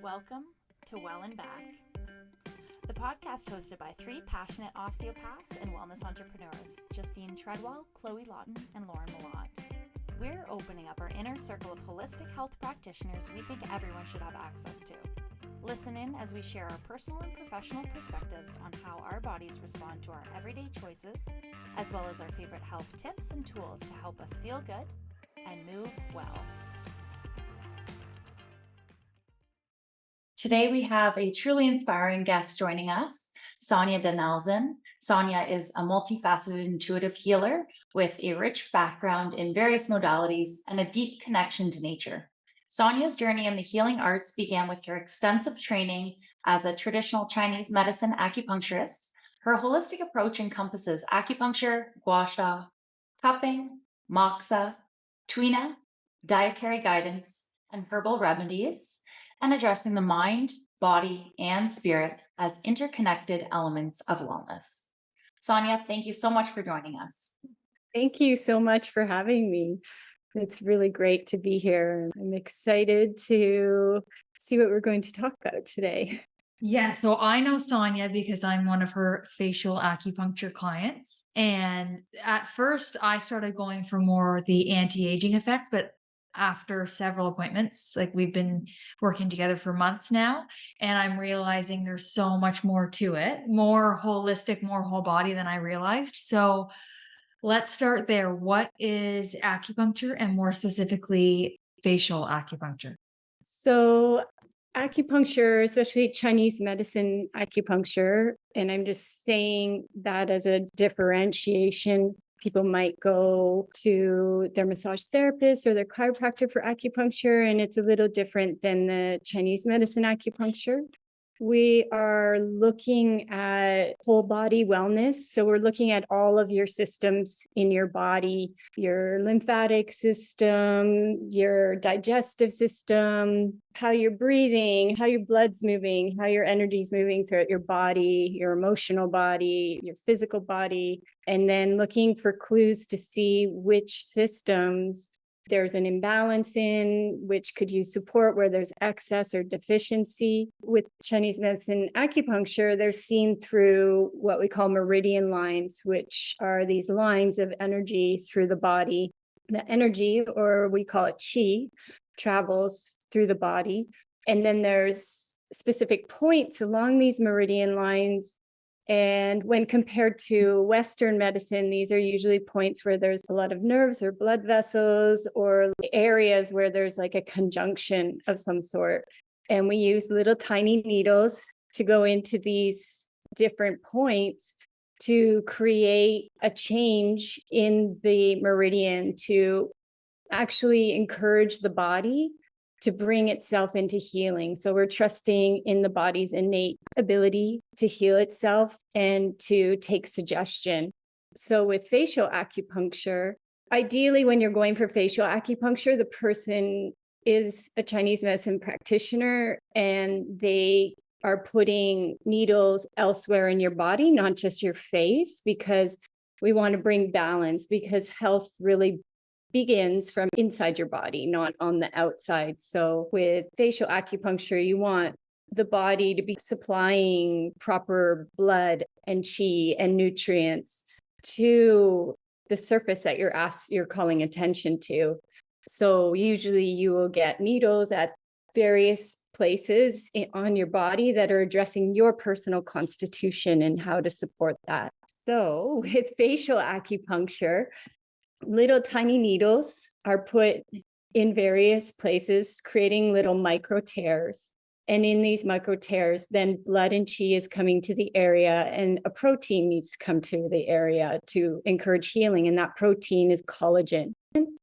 Welcome to Well and Back, the podcast hosted by three passionate osteopaths and wellness entrepreneurs, Justine Treadwell, Chloe Lawton, and Lauren Malott. We're opening up our inner circle of holistic health practitioners we think everyone should have access to. Listen in as we share our personal and professional perspectives on how our bodies respond to our everyday choices, as well as our favorite health tips and tools to help us feel good and move well. Today we have a truly inspiring guest joining us, Sonja the Elzen. Sonja is a multifaceted intuitive healer with a rich background in various modalities and a deep connection to nature. Sonja's journey in the healing arts began with her extensive training as a traditional Chinese medicine acupuncturist. Her holistic approach encompasses acupuncture, gua sha, cupping, moxa, tuina, dietary guidance, and herbal remedies, and addressing the mind, body, and spirit as interconnected elements of wellness. Sonja, thank you so much for joining us. Thank you so much for having me. It's really great to be here. I'm excited to see what we're going to talk about today. Yeah, so I know Sonja because I'm one of her facial acupuncture clients. And at first, I started going for more the anti-aging effect, but after several appointments, like we've been working together for months now, and I'm realizing there's so much more to it, more holistic, more whole body than I realized. So let's start there. What is acupuncture, and more specifically, facial acupuncture? So acupuncture, especially Chinese medicine acupuncture, and I'm just saying that as a differentiation. People might go to their massage therapist or their chiropractor for acupuncture, and it's a little different than the Chinese medicine acupuncture. We are looking at whole body wellness. So we're looking at all of your systems in your body, your lymphatic system, your digestive system, how you're breathing, how your blood's moving, how your energy's moving throughout your body, your emotional body, your physical body, and then looking for clues to see which systems there's an imbalance in, which could use support where there's excess or deficiency. With Chinese medicine acupuncture, they're seen through what we call meridian lines, which are these lines of energy through the body. The energy, or we call it qi, travels through the body. And then there's specific points along these meridian lines. And when compared to Western medicine, these are usually points where there's a lot of nerves or blood vessels or areas where there's like a conjunction of some sort. And we use little tiny needles to go into these different points to create a change in the meridian to actually encourage the body to bring itself into healing. So we're trusting in the body's innate ability to heal itself and to take suggestion. So with facial acupuncture, ideally when you're going for facial acupuncture, the person is a Chinese medicine practitioner and they are putting needles elsewhere in your body, not just your face, because we want to bring balance, because health really begins from inside your body, not on the outside. So with facial acupuncture, you want the body to be supplying proper blood and qi and nutrients to the surface that you're calling attention to. So usually you will get needles at various places on your body that are addressing your personal constitution and how to support that. So with facial acupuncture, little tiny needles are put in various places, creating little micro tears. And in these micro tears, then blood and qi is coming to the area, and a protein needs to come to the area to encourage healing. And that protein is collagen.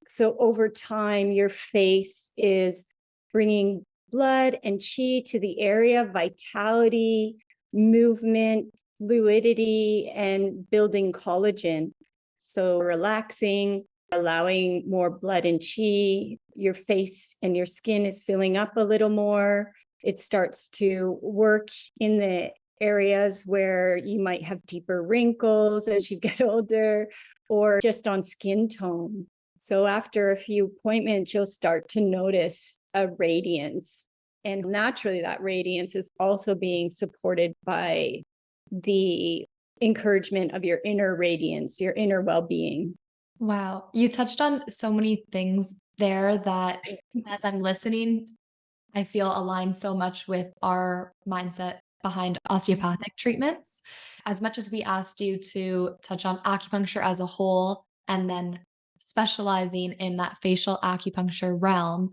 So over time, your face is bringing blood and qi to the area, vitality, movement, fluidity, and building collagen. So relaxing, allowing more blood and qi, your face and your skin is filling up a little more. It starts to work in the areas where you might have deeper wrinkles as you get older, or just on skin tone. So after a few appointments, you'll start to notice a radiance And naturally, that radiance is also being supported by the encouragement of your inner radiance, your inner well-being. Wow. You touched on so many things there that as I'm listening, I feel aligned so much with our mindset behind osteopathic treatments. As much as we asked you to touch on acupuncture as a whole and then specializing in that facial acupuncture realm,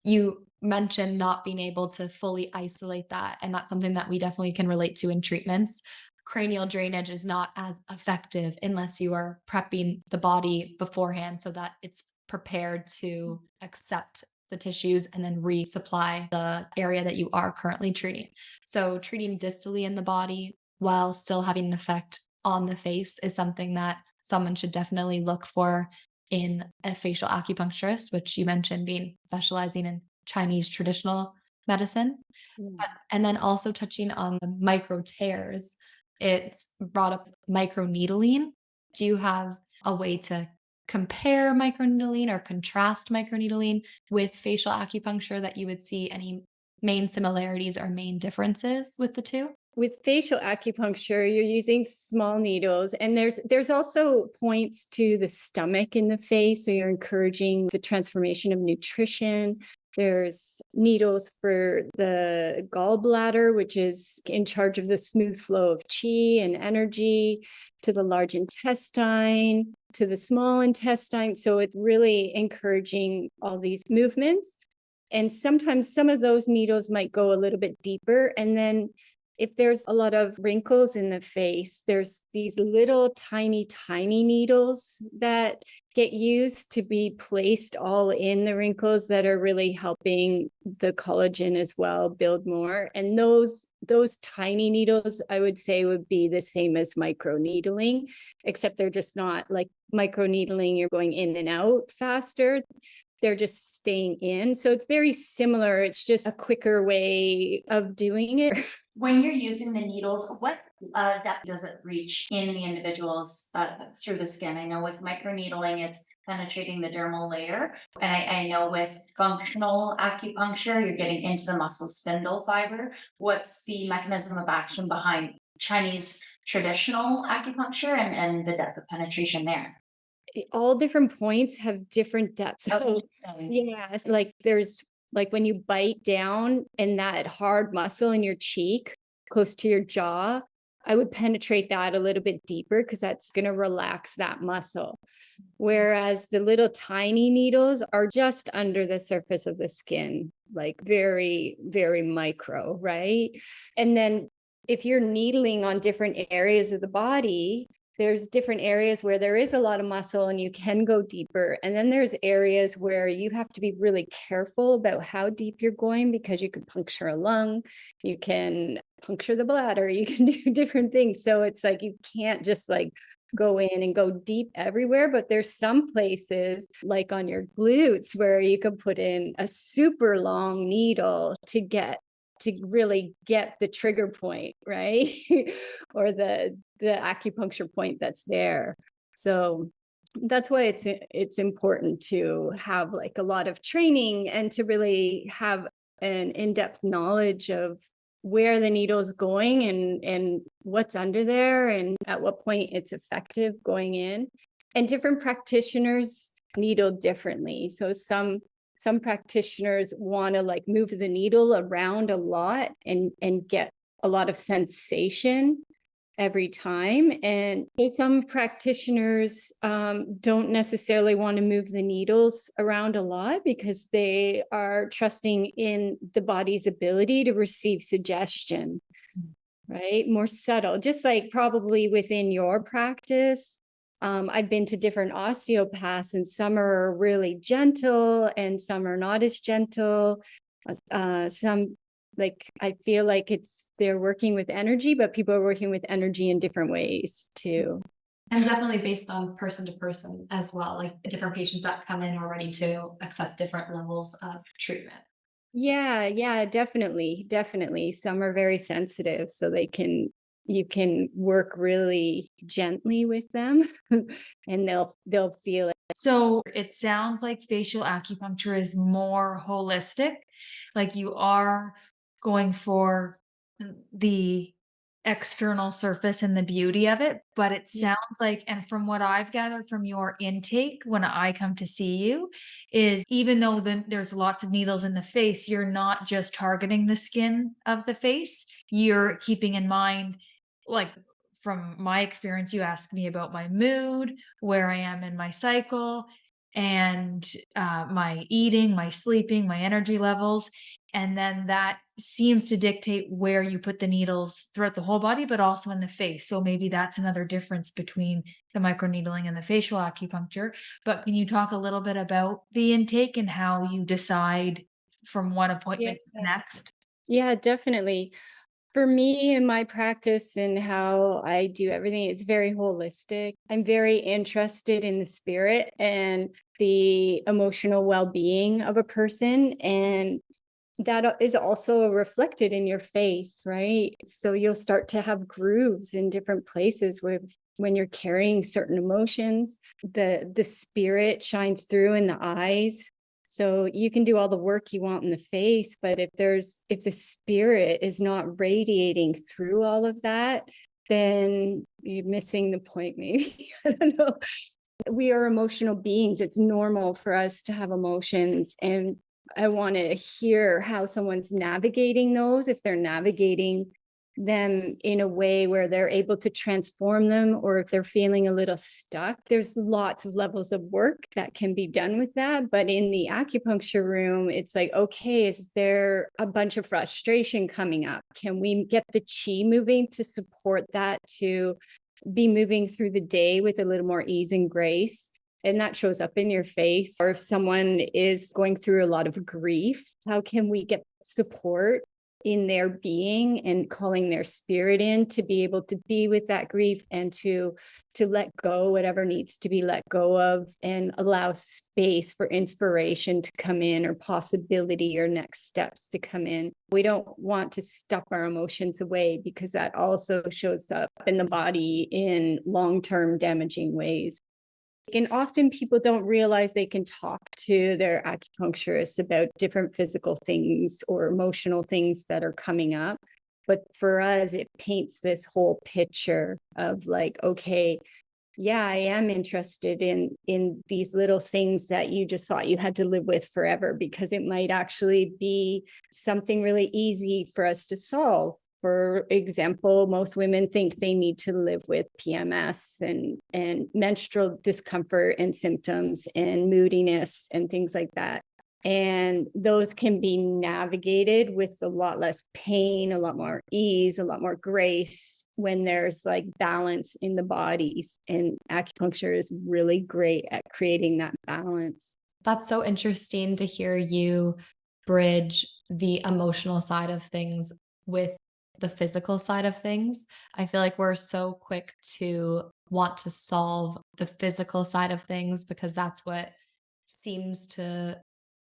you mentioned not being able to fully isolate that. And that's something that we definitely can relate to in treatments. Cranial drainage is not as effective unless you are prepping the body beforehand so that it's prepared to accept the tissues and then resupply the area that you are currently treating. So treating distally in the body while still having an effect on the face is something that someone should definitely look for in a facial acupuncturist, which you mentioned being specializing in Chinese traditional medicine. And then also touching on the micro tears, it's brought up microneedling. Do you have a way to compare microneedling or contrast microneedling with facial acupuncture that you would see any main similarities or main differences with the two? With facial acupuncture, you're using small needles, and there's also points to the stomach in the face. So you're encouraging the transformation of nutrition. There's needles for the gallbladder, which is in charge of the smooth flow of qi and energy, to the large intestine, to the small intestine. So it's really encouraging all these movements. And sometimes some of those needles might go a little bit deeper. And then if there's a lot of wrinkles in the face, there's these little tiny needles that get used to be placed all in the wrinkles that are really helping the collagen as well build more. And those tiny needles, I would say, would be the same as microneedling, except they're just not like microneedling. You're going in and out faster. They're just staying in. So it's very similar. It's just a quicker way of doing it. When you're using the needles, what depth does it reach in the individuals through the skin? I know with microneedling, it's penetrating the dermal layer. And I know with functional acupuncture, you're getting into the muscle spindle fiber. What's the mechanism of action behind Chinese traditional acupuncture and the depth of penetration there? All different points have different depths. Oh, Yeah, like there's like when you bite down and that hard muscle in your cheek close to your jaw, I would penetrate that a little bit deeper because that's going to relax that muscle. Whereas the little tiny needles are just under the surface of the skin, like very, very micro, right? And then if you're needling on different areas of the body, there's different areas where there is a lot of muscle and you can go deeper. And then there's areas where you have to be really careful about how deep you're going because you can puncture a lung, you can puncture the bladder, you can do different things. So it's like you can't just like go in and go deep everywhere, but there's some places like on your glutes where you can put in a super long needle to really get the trigger point, right? Or the acupuncture point that's there. So that's why it's important to have like a lot of training and to really have an in-depth knowledge of where the needle is going and what's under there and at what point it's effective going in. And different practitioners needle differently. So some practitioners want to like move the needle around a lot and get a lot of sensation every time. And some practitioners don't necessarily want to move the needles around a lot because they are trusting in the body's ability to receive suggestion, right? More subtle, just like probably within your practice. I've been to different osteopaths and some are really gentle and some are not as gentle. Some like, I feel like they're working with energy, but people are working with energy in different ways too. And definitely based on person to person as well, like different patients that come in are ready to accept different levels of treatment. Yeah, definitely. Some are very sensitive, so you can work really gently with them and they'll feel it. So it sounds like facial acupuncture is more holistic. Like you are going for the external surface and the beauty of it, but it Yeah. sounds like, and from what I've gathered from your intake when I come to see you, is even though there's lots of needles in the face, you're not just targeting the skin of the face. You're keeping in mind, like from my experience, you asked me about my mood, where I am in my cycle, and my eating, my sleeping, my energy levels. And then that seems to dictate where you put the needles throughout the whole body, but also in the face. So maybe that's another difference between the microneedling and the facial acupuncture. But can you talk a little bit about the intake and how you decide from one Yeah. appointment to the next? Yeah, definitely. For me and my practice and how I do everything, it's very holistic. I'm very interested in the spirit and the emotional well-being of a person. And that is also reflected in your face, right? So you'll start to have grooves in different places where when you're carrying certain emotions, the spirit shines through in the eyes. So you can do all the work you want in the face, but if the spirit is not radiating through all of that, then you're missing the point, maybe. I don't know. We are emotional beings. It's normal for us to have emotions. And I want to hear how someone's navigating those, if they're navigating them in a way where they're able to transform them, or if they're feeling a little stuck. There's lots of levels of work that can be done with that. But in the acupuncture room, it's like, okay, is there a bunch of frustration coming up? Can we get the chi moving to support that, to be moving through the day with a little more ease and grace? And that shows up in your face. Or if someone is going through a lot of grief, how can we get support in their being and calling their spirit in to be able to be with that grief and to let go whatever needs to be let go of, and allow space for inspiration to come in, or possibility or next steps to come in. We don't want to stuff our emotions away, because that also shows up in the body in long-term damaging ways. And often people don't realize they can talk to their acupuncturist about different physical things or emotional things that are coming up. But for us, it paints this whole picture of like, okay, yeah, I am interested in these little things that you just thought you had to live with forever, because it might actually be something really easy for us to solve. For example, most women think they need to live with PMS and menstrual discomfort and symptoms and moodiness and things like that. And those can be navigated with a lot less pain, a lot more ease, a lot more grace when there's like balance in the bodies. And acupuncture is really great at creating that balance. That's so interesting to hear you bridge the emotional side of things with the physical side of things. I feel like we're so quick to want to solve the physical side of things because that's what seems to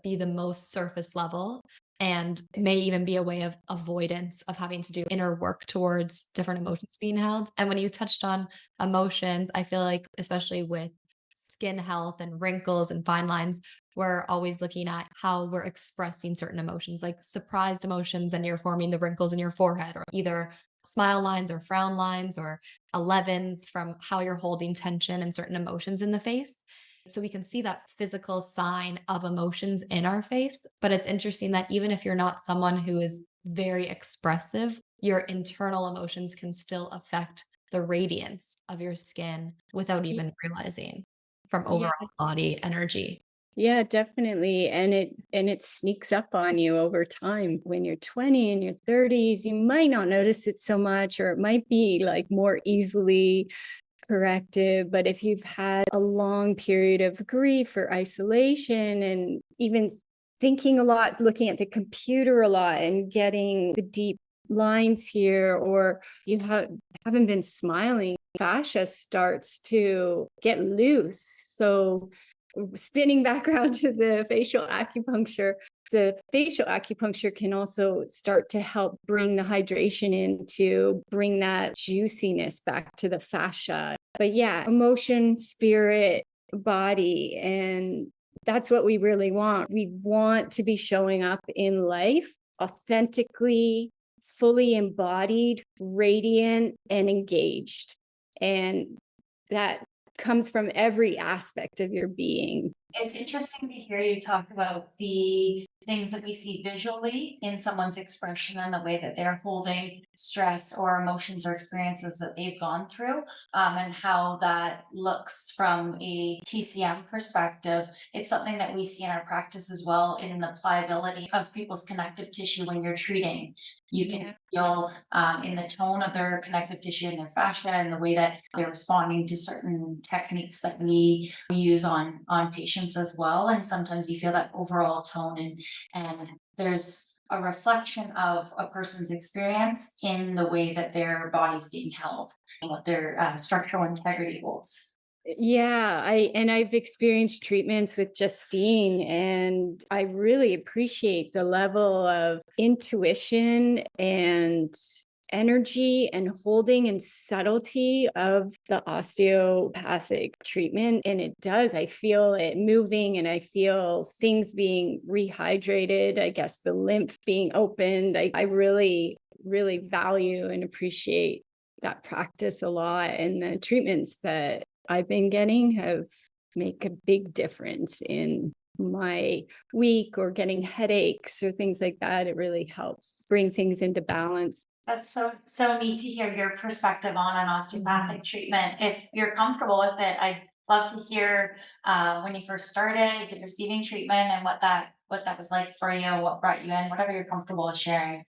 be the most surface level, and may even be a way of avoidance of having to do inner work towards different emotions being held. And when you touched on emotions, I feel like, especially with skin health and wrinkles and fine lines, we're always looking at how we're expressing certain emotions, like surprised emotions, and you're forming the wrinkles in your forehead, or either smile lines or frown lines or 11s from how you're holding tension and certain emotions in the face. So we can see that physical sign of emotions in our face. But it's interesting that even if you're not someone who is very expressive, your internal emotions can still affect the radiance of your skin without even realizing, from Yeah. overall body energy. Yeah, definitely. And it sneaks up on you over time. When you're 20 and your 30s, you might not notice it so much, or it might be like more easily corrective. But if you've had a long period of grief or isolation, and even thinking a lot, looking at the computer a lot and getting the deep lines here, or you haven't been smiling, fascia starts to get loose. So spinning back around to the facial acupuncture can also start to help bring the hydration in, to bring that juiciness back to the fascia. But yeah, emotion, spirit, body, and that's what we really want. We want to be showing up in life authentically, fully embodied, radiant, and engaged. And that comes from every aspect of your being. It's interesting to hear you talk about the things that we see visually in someone's expression and the way that they're holding stress or emotions or experiences that they've gone through, and how that looks from a TCM perspective. It's something that we see in our practice as well in the pliability of people's connective tissue when you're treating. You can feel in the tone of their connective tissue and their fascia and the way that they're responding to certain techniques that we use on patients as well. And sometimes you feel that overall tone, and there's a reflection of a person's experience in the way that their body's being held and what their structural integrity holds. Yeah, I've experienced treatments with Justine, and I really appreciate the level of intuition and energy and holding and subtlety of the osteopathic treatment. And it does, I feel it moving, and I feel things being rehydrated, I guess the lymph being opened. I really, really value and appreciate that practice a lot. And the treatments that I've been getting have make a big difference in my week, or getting headaches or things like that. It really helps bring things into balance. That's so neat to hear your perspective on an osteopathic treatment. If you're comfortable with it, I'd love to hear when you first started receiving treatment and what that was like for you, what brought you in, whatever you're comfortable with sharing.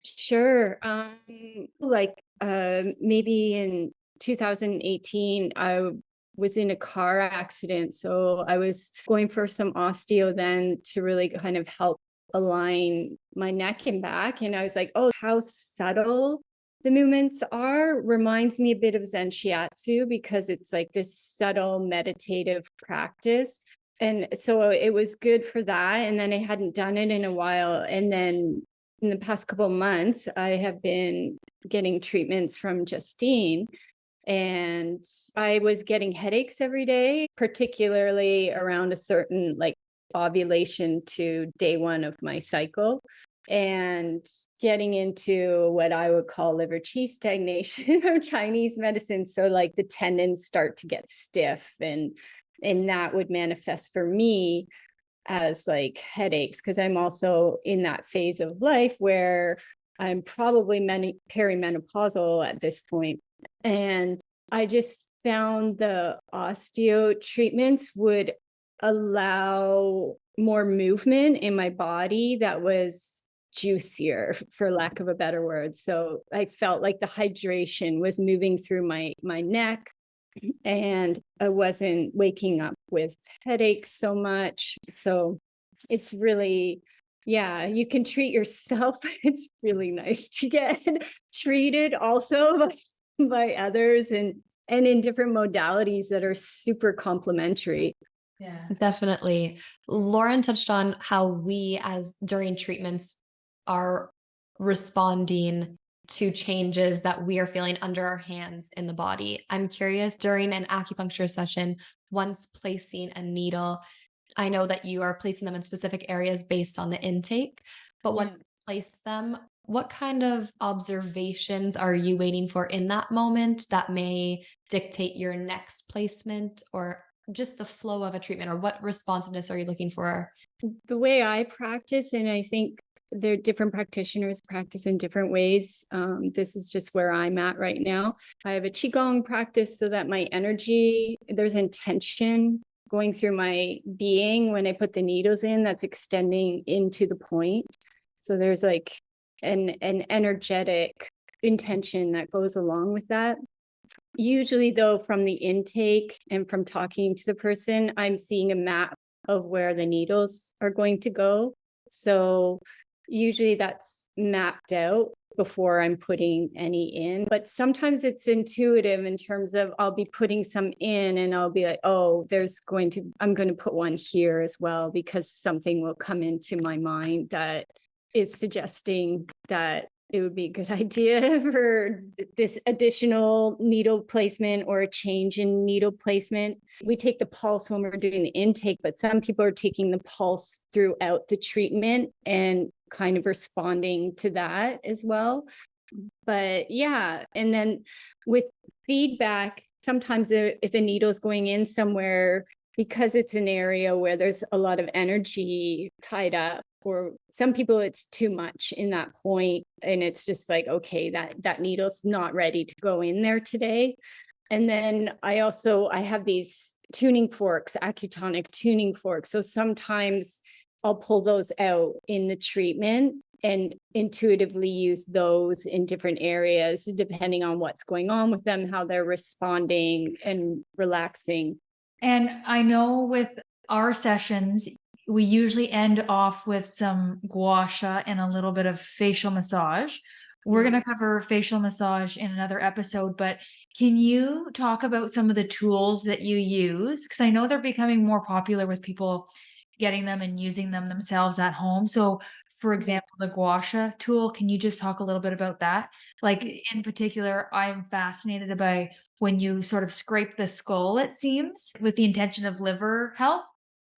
Sure. Maybe in 2018, I was in a car accident. So I was going for some osteo then to really kind of help align my neck and back. And I was like, oh, how subtle the movements are reminds me a bit of Zen Shiatsu, because it's like this subtle meditative practice. And so it was good for that. And then I hadn't done it in a while. And then in the past couple of months, I have been getting treatments from Justine, and I was getting headaches every day, particularly around a certain like ovulation to day 1 of my cycle, and getting into what I would call liver qi stagnation or Chinese medicine. So like the tendons start to get stiff, and that would manifest for me as like headaches, because I'm also in that phase of life where I'm probably perimenopausal at this point. And I just found the osteo treatments would allow more movement in my body that was juicier, for lack of a better word. So I felt like the hydration was moving through my neck, and I wasn't waking up with headaches so much. So it's really, yeah, you can treat yourself. It's really nice to get treated also by others, and in different modalities that are super complementary. Yeah. Definitely. Lauren touched on how we, as during treatments, are responding to changes that we are feeling under our hands in the body. I'm curious, during an acupuncture session, once placing a needle, I know that you are placing them in specific areas based on the intake, but once you place them, what kind of observations are you waiting for in that moment that may dictate your next placement, or just the flow of a treatment, or what responsiveness are you looking for? The way I practice, and I think there are different practitioners practice in different ways. This is just where I'm at right now. I have a Qigong practice so that my energy, there's intention going through my being when I put the needles in, that's extending into the point. So there's like an energetic intention that goes along with that. Usually though, from the intake and from talking to the person, I'm seeing a map of where the needles are going to go. So usually that's mapped out before I'm putting any in, but sometimes it's intuitive in terms of I'll be putting some in and I'll be like, oh, I'm going to put one here as well, because something will come into my mind that is suggesting that it would be a good idea for this additional needle placement or a change in needle placement. We take the pulse when we're doing the intake, but some people are taking the pulse throughout the treatment and kind of responding to that as well. But yeah, and then with feedback, sometimes if a needle is going in somewhere, because it's an area where there's a lot of energy tied up, or some people it's too much in that point, and it's just like, okay, that needle's not ready to go in there today. And then I have these tuning forks, acutonic tuning forks. So sometimes I'll pull those out in the treatment and intuitively use those in different areas, depending on what's going on with them, how they're responding and relaxing. And I know with our sessions, we usually end off with some gua sha and a little bit of facial massage. We're going to cover facial massage in another episode, but can you talk about some of the tools that you use? Because I know they're becoming more popular with people getting them and using them themselves at home. So for example, the Gua Sha tool, can you just talk a little bit about that? Like in particular, I'm fascinated by when you sort of scrape the skull, it seems, with the intention of liver health.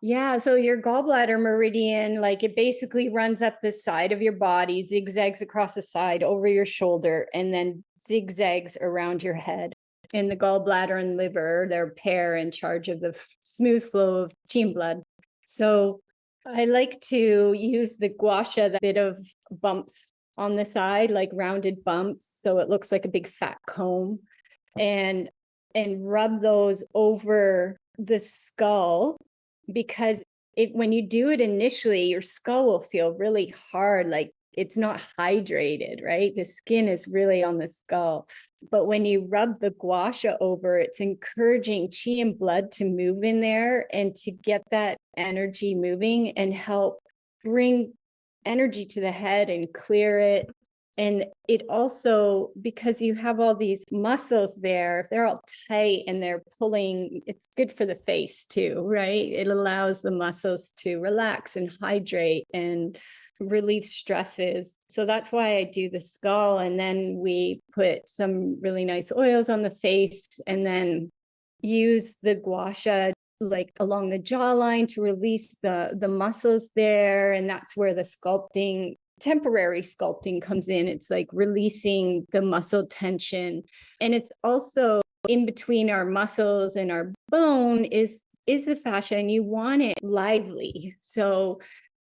Yeah, so your gallbladder meridian, like it basically runs up the side of your body, zigzags across the side over your shoulder, and then zigzags around your head. And the gallbladder and liver, they're a pair in charge of the smooth flow of qi and blood. So I like to use the gua sha, the bit of bumps on the side, like rounded bumps, so it looks like a big fat comb, and rub those over the skull, because when you do it initially, your skull will feel really hard, like it's not hydrated, right? The skin is really on the skull. But when you rub the gua sha over, it's encouraging qi and blood to move in there and to get that energy moving and help bring energy to the head and clear it. And it also, because you have all these muscles there, if they're all tight and they're pulling, it's good for the face too, right? It allows the muscles to relax and hydrate and relieve stresses. So that's why I do the skull. And then we put some really nice oils on the face and then use the gua sha like along the jawline to release the muscles there. And that's where the temporary sculpting comes in. It's like releasing the muscle tension. And it's also in between our muscles and our bone is the fascia, and you want it lively. So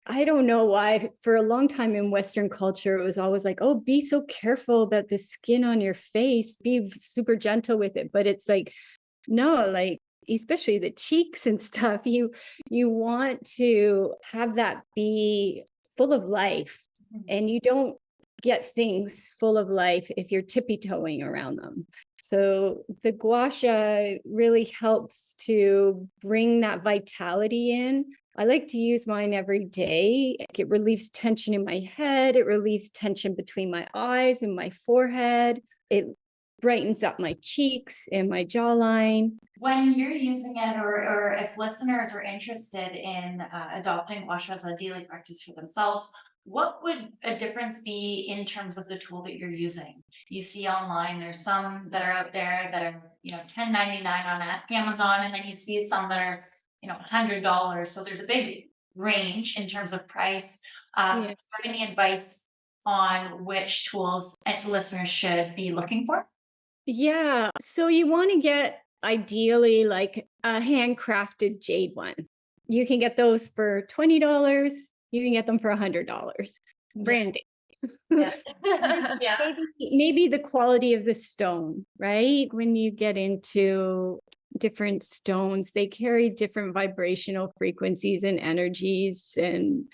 I don't know why for a long time in Western culture, it was always like, oh, be so careful about the skin on your face, be super gentle with it. But it's like, no, like, especially the cheeks and stuff, you want to have that be full of life. And you don't get things full of life if you're tippy-toeing around them. So the gua sha really helps to bring that vitality in. I like to use mine every day. It relieves tension in my head. It relieves tension between my eyes and my forehead. It brightens up my cheeks and my jawline. When you're using it, or if listeners are interested in adopting Gua Sha as a daily practice for themselves, what would a difference be in terms of the tool that you're using? You see online, there's some that are out there that are, $10.99 on Amazon, and then you see some that are, $100. So there's a big range in terms of price. Is there any advice on which tools listeners should be looking for? Yeah. So you want to get ideally like a handcrafted jade one. You can get those for $20. You can get them for $100. Branding. Yeah. Yeah. Maybe the quality of the stone, right? When you get into different stones, they carry different vibrational frequencies and energies. And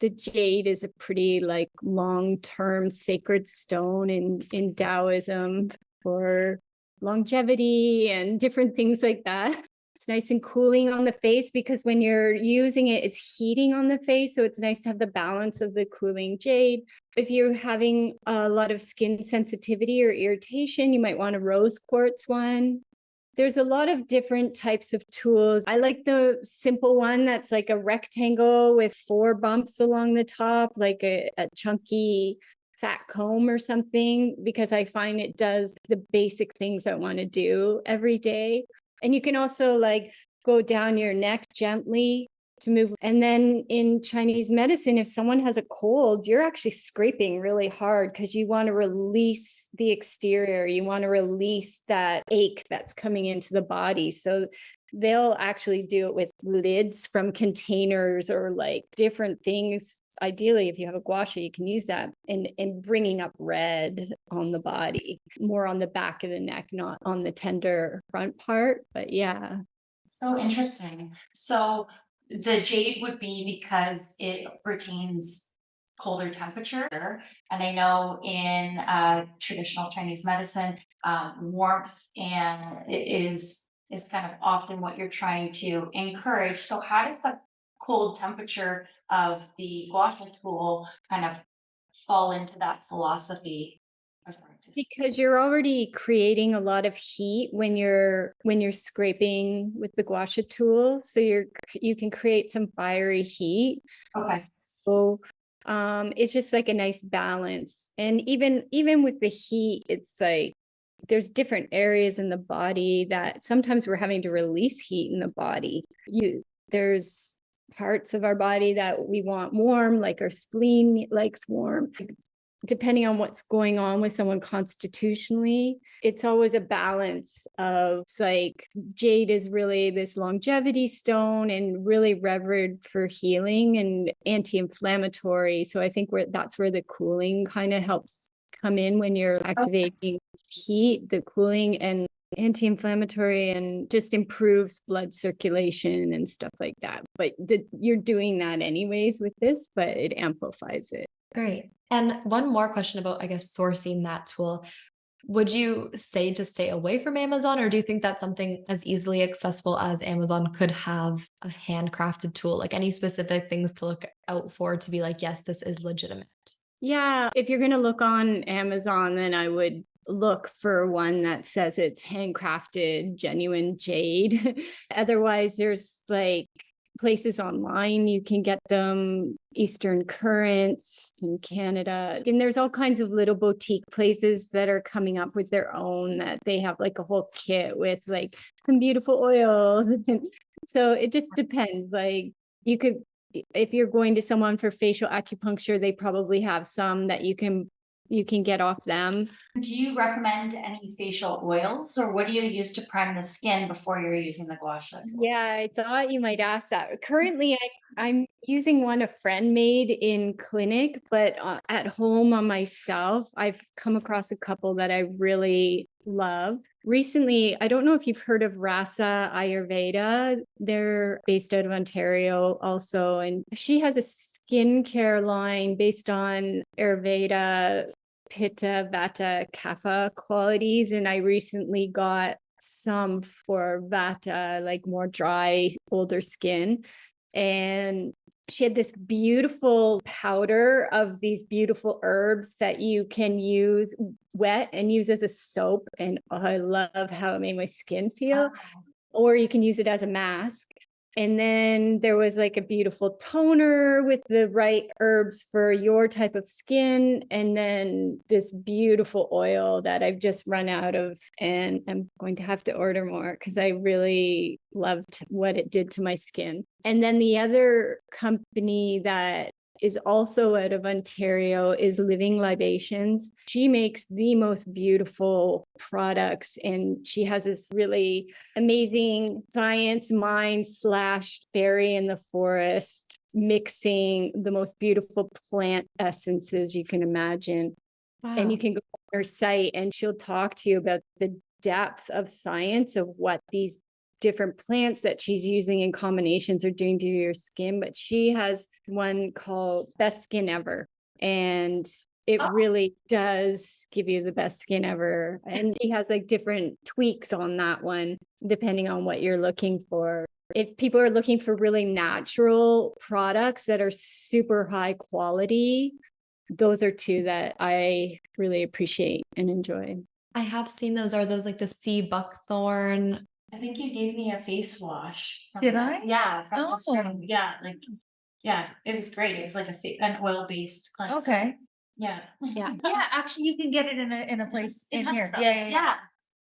the jade is a pretty like long-term sacred stone in Taoism for longevity and different things like that. It's nice and cooling on the face because when you're using it, it's heating on the face. So it's nice to have the balance of the cooling jade. If you're having a lot of skin sensitivity or irritation, you might want a rose quartz one. There's a lot of different types of tools. I like the simple one that's like a rectangle with 4 bumps along the top, like a chunky fat comb or something, because I find it does the basic things I want to do every day. And you can also like go down your neck gently to move. And then in Chinese medicine, if someone has a cold, you're actually scraping really hard because you want to release the exterior. You want to release that ache that's coming into the body. So they'll actually do it with lids from containers or like different things. Ideally, if you have a gua sha, you can use that and bringing up red on the body, more on the back of the neck, not on the tender front part. But yeah. So interesting. So the jade would be because it retains colder temperature. And I know in traditional Chinese medicine, warmth and it is kind of often what you're trying to encourage. So how does the cold temperature of the gua sha tool kind of fall into that philosophy of practice? Because you're already creating a lot of heat when you're scraping with the gua sha tool. So you can create some fiery heat. Okay. So it's just like a nice balance. And even with the heat, it's like there's different areas in the body that sometimes we're having to release heat in the body. There's parts of our body that we want warm, like our spleen likes warmth. Depending on what's going on with someone constitutionally, it's always a balance of, it's like jade is really this longevity stone and really revered for healing and anti-inflammatory. So I think that's where the cooling kind of helps come in when you're activating heat, the cooling and anti-inflammatory, and just improves blood circulation and stuff like that. But you're doing that anyways with this, but it amplifies it. Great. And one more question about, I guess, sourcing that tool. Would you say to stay away from Amazon, or do you think that's something as easily accessible as Amazon could have a handcrafted tool? Like any specific things to look out for to be like, yes, this is legitimate? Yeah, if you're going to look on Amazon, then I would look for one that says it's handcrafted, genuine jade. Otherwise, there's like places online you can get them, Eastern Currents in Canada. And there's all kinds of little boutique places that are coming up with their own, that they have like a whole kit with like some beautiful oils. So it just depends. Like you could, if you're going to someone for facial acupuncture, they probably have some that you can get off them. Do you recommend any facial oils, or what do you use to prime the skin before you're using the gua sha tool? Yeah, I thought you might ask that. Currently, I'm using one a friend made in clinic, but at home on myself, I've come across a couple that I really love. Recently, I don't know if you've heard of Rasa Ayurveda. They're based out of Ontario also, and she has a skincare line based on Ayurveda, Pitta, Vata, Kapha qualities. And I recently got some for Vata, like more dry, older skin. And she had this beautiful powder of these beautiful herbs that you can use wet and use as a soap. And I love how it made my skin feel. Or you can use it as a mask. And then there was like a beautiful toner with the right herbs for your type of skin. And then this beautiful oil that I've just run out of, and I'm going to have to order more because I really loved what it did to my skin. And then the other company that is also out of Ontario is Living Libations. She makes the most beautiful products, and she has this really amazing science mind / fairy in the forest, mixing the most beautiful plant essences you can imagine. Wow. And you can go on her site and she'll talk to you about the depth of science of what these different plants that she's using in combinations are doing to your skin. But she has one called Best Skin Ever, and it really does give you the best skin ever. And she has like different tweaks on that one depending on what you're looking for. If people are looking for really natural products that are super high quality, those are two that I really appreciate and enjoy. I have seen those. Are those like the sea buckthorn? I think you gave me a face wash. Did I? Yeah. From this Oh. room. Yeah. Like, yeah, it was great. It was like an oil-based cleanser. Okay. Yeah. Yeah. Yeah, actually, you can get it in a place in Hot here. stuff. Yeah.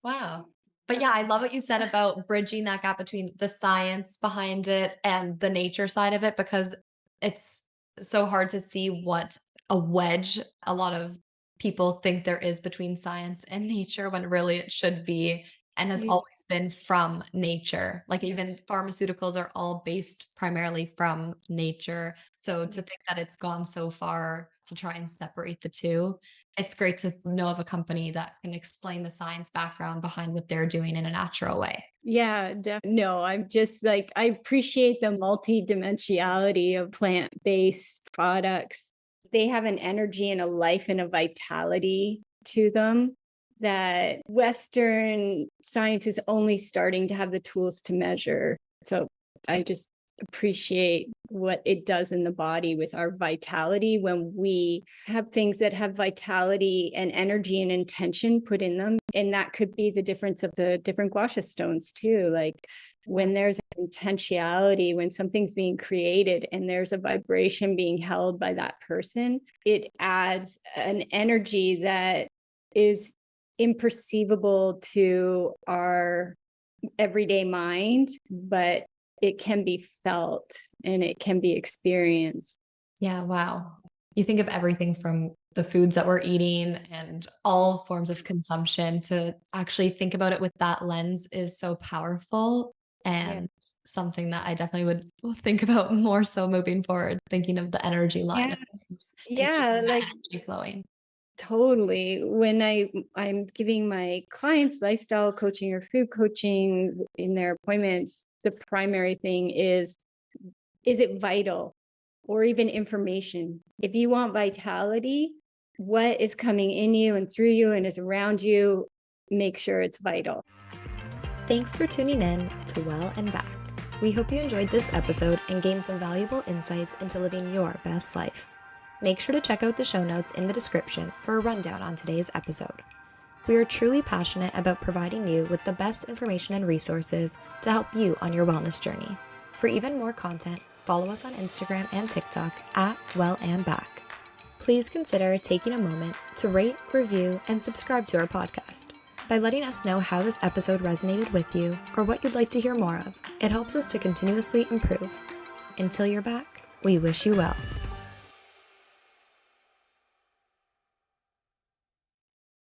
Wow. But yeah, I love what you said about bridging that gap between the science behind it and the nature side of it, because it's so hard to see what a wedge a lot of people think there is between science and nature when really it should be and has You- always been from nature. Like even pharmaceuticals are all based primarily from nature. So to think that it's gone so far to try and separate the two, it's great to know of a company that can explain the science background behind what they're doing in a natural way. Yeah, no, I'm just like, I appreciate the multi-dimensionality of plant-based products. They have an energy and a life and a vitality to them that Western science is only starting to have the tools to measure. So I just appreciate what it does in the body with our vitality when we have things that have vitality and energy and intention put in them. And that could be the difference of the different Gua Sha stones too. Like when there's intentionality, when something's being created and there's a vibration being held by that person, it adds an energy that is imperceivable to our everyday mind, but it can be felt and it can be experienced. Yeah, wow. You think of everything from the foods that we're eating and all forms of consumption to actually think about it with that lens is so powerful and something that I definitely would think about more so moving forward, thinking of the energy line of things and Yeah, keeping that like energy flowing. totally. When I'm giving my clients lifestyle coaching or food coaching in their appointments, the primary thing is it vital or even information? If you want vitality, what is coming in you and through you and is around you, make sure it's vital. Thanks for tuning in to Well and Back. We hope you enjoyed this episode and gained some valuable insights into living your best life. Make sure to check out the show notes in the description for a rundown on today's episode. We are truly passionate about providing you with the best information and resources to help you on your wellness journey. For even more content, follow us on Instagram and TikTok at Well and Back. Please consider taking a moment to rate, review, and subscribe to our podcast. By letting us know how this episode resonated with you or what you'd like to hear more of, it helps us to continuously improve. Until you're back, we wish you well.